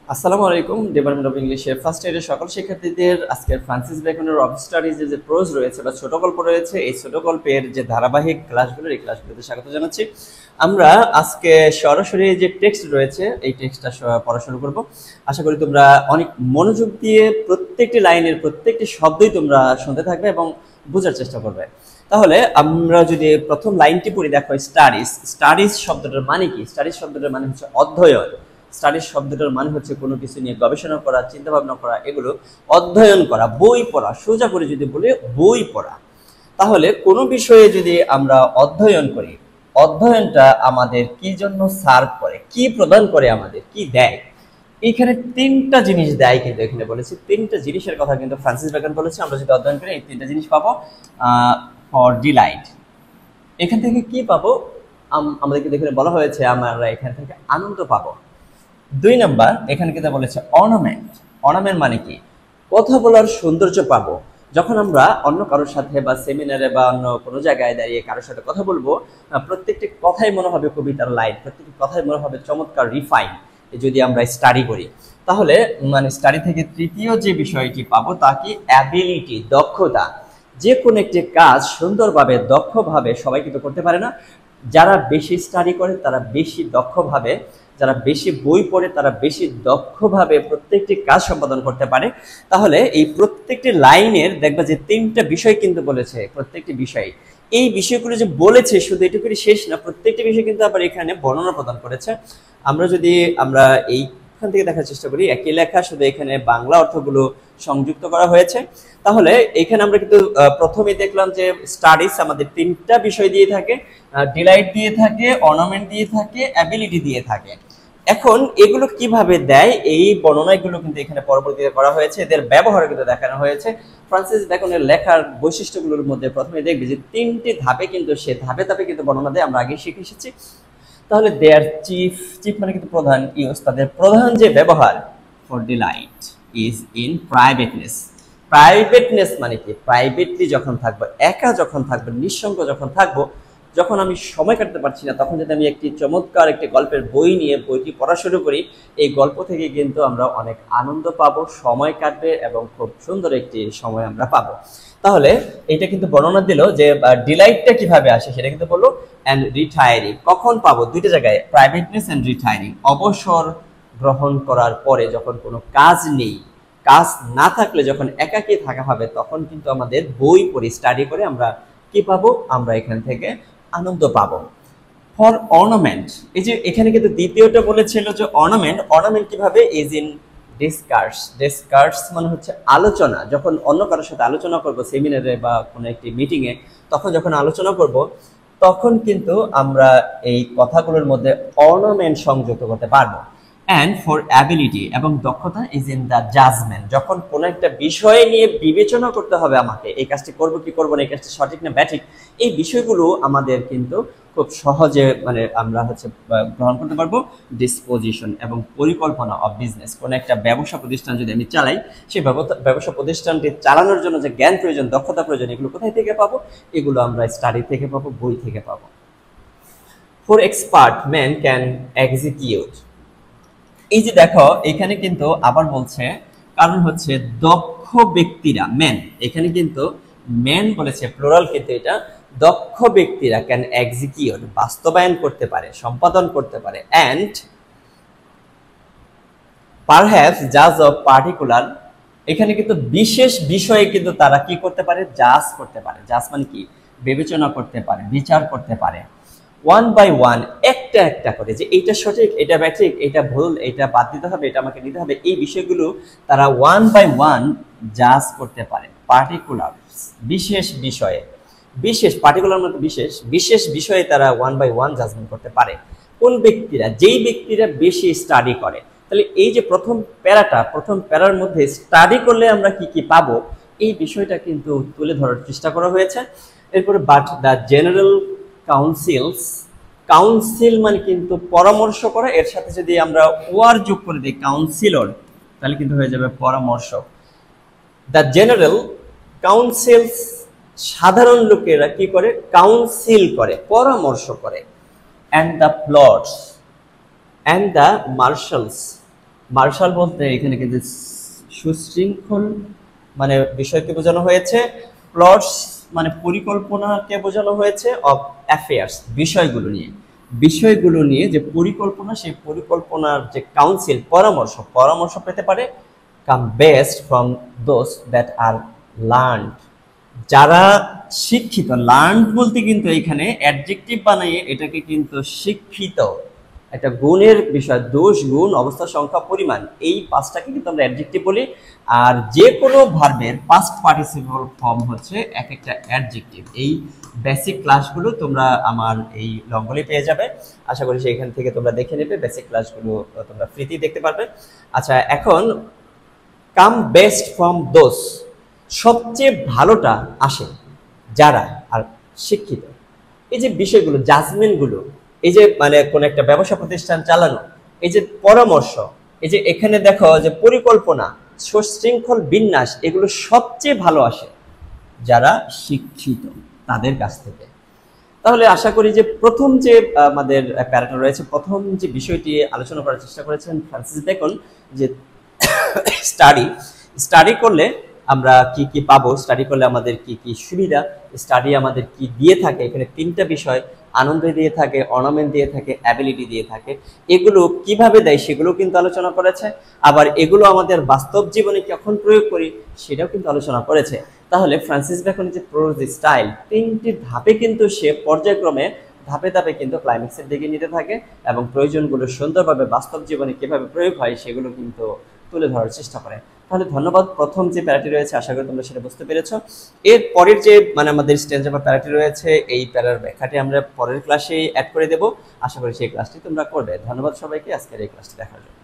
আসসালামু আলাইকুম। Department of ইংলিশের ফার্স্ট ইয়ারের সকল শিক্ষার্থীদের আজকের ফ্রান্সিস বেকনের অফ স্টাডিজের যে প্রোজ রয়েছে বা ছোট গল্প রয়েছে, এই ছোট গল্পের যে ধারাবাহিক ক্লাসগুলোর এই ক্লাসগুলোতে স্বাগত জানাচ্ছি। আমরা আজকে সরাসরি যে টেক্সট রয়েছে এই টেক্সটটা পড়া শুরু করব। আশা করি তোমরা অনেক মনোযোগ দিয়ে প্রত্যেকটি লাইনের প্রত্যেকটি শব্দই তোমরা শুনতে থাকবে এবং বোঝার চেষ্টা করবে। তাহলে আমরা যদি প্রথম লাইনটি পড়ি, দেখো স্টাডিজ। স্টাডিজ শব্দটার মানে কি? স্টাডিজ শব্দটার মানে হচ্ছে অধ্যয়ন। স্টাডিজ শব্দটার মানে হচ্ছে কোনো কিছু নিয়ে গবেষণা করা, চিন্তা ভাবনা করা, এগুলো অধ্যয়ন করা, বই পড়া। সোজা করে যদি বলি বই পড়া। তাহলে কোনো বিষয়ে যদি আমরা অধ্যয়ন করি, অধ্যয়নটা আমাদের কি জন্য সার্ভ করে, কি প্রদান করে, আমাদের কি দেয়? এখানে তিনটা জিনিস দেয়, কিন্তু এখানে বলেছি তিনটা জিনিসের কথা কিন্তু ফ্রান্সিস বেকন বলেছে। আমরা যদি অধ্যয়ন করি এই তিনটা জিনিস পাবো। ফর ডিলাইট, এখান থেকে কি পাবো? আমাদেরকে এখানে বলা হয়েছে আমরা এখান থেকে আনন্দ পাবো। 2 নাম্বার, এখানে কিন্তু বলেছে অর্নামেন্ট। অর্নামেন্ট মানে কি? কথা বলার সৌন্দর্য পাবো। যখন আমরা অন্য কারোর সাথে বা সেমিনারে বা অন্য কোনো জায়গায় দাঁড়িয়ে কারোর সাথে কথা বলবো, প্রত্যেকটি কথাই মনে হবে কবিতার লাইন, প্রত্যেকটি কথাই মনে হবে চমৎকার রিফাইন। যদি আমরা স্টাডি করি, তাহলে মানে স্টাডি থেকে তৃতীয় যে বিষয়টি পাবো তা কি? অ্যাবিলিটি, দক্ষতা। যে কোনো একটি কাজ সুন্দরভাবে দক্ষভাবে সবাই কিন্তু করতে পারে না। যারা বেশি স্টাডি করে তারা বেশি দক্ষভাবে, যারা বেশি বই পড়ে তারা বেশি দক্ষভাবে প্রত্যেকটি কাজ সম্পাদন করতে পারে। তাহলে এই প্রত্যেকটি লাইনের দেখবা যে তিনটা বিষয় কিন্তু বলেছে, প্রত্যেকটি বিষয়। এই বিষয়গুলো যে বলেছে শুধু এটুকুই শেষ না, প্রত্যেকটি বিষয় কিন্তু আবার এখানে বর্ণনা প্রদান করেছে। আমরা এইখান থেকে দেখার চেষ্টা করি, একই লেখা শুধু এখানে বাংলা অর্থগুলো সংযুক্ত করা হয়েছে। তাহলে এখানে আমরা কিন্তু প্রথমেই দেখলাম যে স্টাডিজ আমাদের তিনটা বিষয় দিয়ে থাকে, ডিলাইট দিয়ে থাকে, অর্নামেন্ট দিয়ে থাকে, অ্যাবিলিটি দিয়ে থাকে। এখন এগুলো কিভাবে দেয় এই বর্ণনাগুলো কিন্তু এখানে পরবর্তীতে করা হয়েছে, এদের ব্যবহার কিন্তু দেখানো হয়েছে। ফ্রান্সিস বেকনের লেখার বৈশিষ্ট্যগুলোর মধ্যে প্রথমে দেখবে যে তিনটি ধাপে কিন্তু সে ধাপে ধাপে কিন্তু বর্ণনা দেয়, আমরা আগে শিখে এসেছি। তাহলে দেয়ার চিফ, চিফ মানে কিন্তু প্রধান, ইউজ তাদের প্রধান যে ব্যবহার ফর ডিলাইট ইজ ইন প্রাইভেটনেস। প্রাইভেটনেস মানে কি? প্রাইভেটলি যখন থাকবো, একা যখন থাকবো, নিঃসঙ্গ যখন থাকবো, যখন আমি সময় কাটাতে পারছি না, তখন যদি আমি একটি চমৎকার একটি গল্পের বই নিয়ে বইটি পড়া শুরু করি, এই গল্প থেকে কিন্তু আমরা অনেক আনন্দ পাবো, সময় কাটবে এবং খুব সুন্দর একটি সময় আমরা পাবো। তাহলে এটা কিন্তু বর্ণনা দিল যে ডিলাইটটা কিভাবে আসে, সেটা কিন্তু বললো অ্যান্ড রিটায়ারিং। কখন পাবো? দুইটা জায়গায়, প্রাইভেটনেস অ্যান্ড রিটায়ারিং। অবসর গ্রহণ করার পরে যখন কোনো কাজ নেই, কাজ না থাকলে যখন একাকী থাকা হবে, তখন কিন্তু আমাদের বই পড়ি, স্টাডি করে আমরা কি পাবো? আমরা এখান থেকে আনন্দ পাবো। ফর অর্নামেন্ট, এই যে এখানে কিন্তু দ্বিতীয়টা বলেছিল যে অর্নামেন্ট। অর্নামেন্ট কিভাবে? Is in discourse. ডিসকার্স মানে হচ্ছে আলোচনা। যখন অন্য কারোর সাথে আলোচনা করব, সেমিনারে বা কোনো একটি মিটিংয়ে, তখন যখন আলোচনা করব, তখন কিন্তু আমরা এই কথাগুলোর মধ্যে অর্নামেন্ট সংযুক্ত করতে পারবো। অ্যান্ড ফর অ্যাবিলিটি, এবং দক্ষতা ইজ ইন দ্য জাজমেন্ট। যখন কোনো একটা বিষয় নিয়ে বিবেচনা করতে হবে আমাকে, এই কাজটি করবো কি করবো না, এই কাজটি সঠিক না ব্যাঠিক, এই বিষয়গুলো আমাদের কিন্তু খুব সহজে মানে আমরা গ্রহণ করতে পারবো। ডিসপোজিশন এবং পরিকল্পনা অফ বিজনেস। কোনো একটা ব্যবসা প্রতিষ্ঠান যদি আমি চালাই, সেই ব্যবসা প্রতিষ্ঠানটি চালানোর জন্য যে জ্ঞান প্রয়োজন, দক্ষতা প্রয়োজন, এগুলো কোথায় থেকে পাবো? এগুলো আমরা স্টাডি থেকে পাবো, বই থেকে পাবো। For expert man can execute. এই যে দেখো এখানে কিন্তু আবার বলছে, কারণ হচ্ছে দক্ষ ব্যক্তিরা, ম্যান, এখানে কিন্তু ম্যান বলেছে প্লুরাল, কিন্তু এটা দক্ষ ব্যক্তিরা ক্যান এক্সিকিউট, বাস্তবায়ন করতে পারে, সম্পাদন করতে পারে। অ্যান্ড পারহ্যাপস জাজ অফ পার্টিকুলার, এখানে কিন্তু বিশেষ বিষয়ে কিন্তু তারা কি করতে পারে? জাজ করতে পারে। জাজ মানে কি? বিবেচনা করতে পারে, বিচার করতে পারে। ওয়ান বাই ওয়ান, একটা একটা করে, যে এইটা সঠিক, এটা ব্যাঠিক, এটা ভুল, এটা বাদ দিতে হবে, এটা আমাকে নিতে হবে, এই বিষয়গুলো তারা ওয়ান বাই ওয়ান জাজ করতে পারে। পার্টিকুলার, বিশেষ বিষয়ে, বিশেষ, পার্টিকুলার মানে বিশেষ, বিশেষ বিষয়ে তারা ওয়ান বাই ওয়ান জাজমেন্ট করতে পারে। কোন ব্যক্তিরা? যেই ব্যক্তিরা বেশি স্টাডি করে। তাহলে এই যে প্রথম প্যারাটা, প্রথম প্যারার মধ্যে স্টাডি করলে আমরা কি কি পাবো, এই বিষয়টা কিন্তু তুলে ধরার চেষ্টা করা হয়েছে। এরপরে but the general council's, council মানে কিন্তু পরামর্শ করা, এর সাথে যদি আমরা ওয়ার যোগ করে দিই কাউন্সিলর, তাহলে কিন্তু হয়ে যাবে পরামর্শ। দ্য জেনারেল কাউন্সিলস, সাধারণ লোকেরা কি করে? কাউন্সিল করে, পরামর্শ করে। And the plots and the marshals, marshal বলতে এখানে কিন্তু সুশৃঙ্খল মানে বিষয়কে বোঝানো হয়েছে, প্লটস মানে পরিকল্পনাকে বোঝানো হয়েছে, অফ অ্যাফেয়ার্স বিষয়গুলো নিয়ে যে পরিকল্পনা, সেই পরিকল্পনার যে কাউন্সিল পরামর্শ পেতে পারে, come best from those that are learn, যারা শিক্ষিত। লার্ন বলতে কিন্তু এখানে অ্যাডজেক্টিভ বানিয়ে এটাকে কিন্তু শিক্ষিত একটা গুণের বিষয়, দোষ, গুণ, অবস্থা, সংখ্যা, পরিমাণ, এই পাঁচটাকে কিন্তু আমরা অ্যাডজেক্টিভ বলি। আর যে কোনো ভার্বের পাস্ট পার্টিসিপল ফর্ম হচ্ছে এক একটা অ্যাডজেক্টিভ। এই বেসিক ক্লাসগুলো তোমরা আমার এই লঙ্গলে পেয়ে যাবে, আশা করি সেইখান থেকে তোমরা দেখে নেবে। বেসিক ক্লাসগুলো তোমরা ফ্রিতেই দেখতে পারবে। আচ্ছা, এখন কাম বেস্ট ফ্রম দোজ, সবচেয়ে ভালোটা আসে যারা, আর শিক্ষিত। এই যে বিষয়গুলো, জাজমেন্টগুলো, এই যে মানে কোন একটা ব্যবসা প্রতিষ্ঠান চালানো, এই যে পরামর্শ, এই যে এখানে দেখো যে পরিকল্পনা, সুশৃঙ্খল বিন্যাস, এগুলো সবচেয়ে ভালো আসে যারা শিক্ষিত তাদের কাছ থেকে। তাহলে আশা করি যে প্রথম যে আমাদের প্যারাটা রয়েছে, প্রথম যে বিষয়টি আলোচনা করার চেষ্টা করেছেন ফ্রান্সিস বেকন, যে স্টাডি করলে আমরা কি কি পাবো, স্টাডি করলে আমাদের কি কি সুবিধা, স্টাডি আমাদের কি দিয়ে থাকে। এখানে তিনটা বিষয়, আনন্দ দিয়ে থাকে, অর্নামেন্ট দিয়ে থাকে, অ্যাবিলিটি দিয়ে থাকে। এগুলো কিভাবে দেয় সেগুলো কিন্তু আলোচনা করেছে। আবার এগুলো আমাদের বাস্তব জীবনে কখন প্রয়োগ করি সেটাও কিন্তু আলোচনা করেছে। তাহলে ফ্রান্সিস বেকনের যে প্রোজ স্টাইল, তিনটি ধাপে কিন্তু সে পর্যায়ক্রমে ধাপে ধাপে কিন্তু ক্লাইম্যাক্সের দিকে নিতে থাকে, এবং প্রয়োজনগুলো সুন্দরভাবে বাস্তব জীবনে কিভাবে প্রয়োগ হয় সেগুলো কিন্তু তুলে ধরার চেষ্টা করে। তাহলে ধন্যবাদ। প্রথম যে প্যারাটি রয়েছে আশা করি তোমরা সেটা বুঝতে পেরেছো। এর পরের যে মানে আমাদের স্টেঞ্জ অফ প্যারাটি রয়েছে, এই প্যারার ব্যাখ্যাটি আমরা পরের ক্লাসে অ্যাড করে দেব। আশা করি সেই ক্লাসটি তোমরা করবে। ধন্যবাদ সবাইকে আজকের এই ক্লাসটি দেখার জন্য।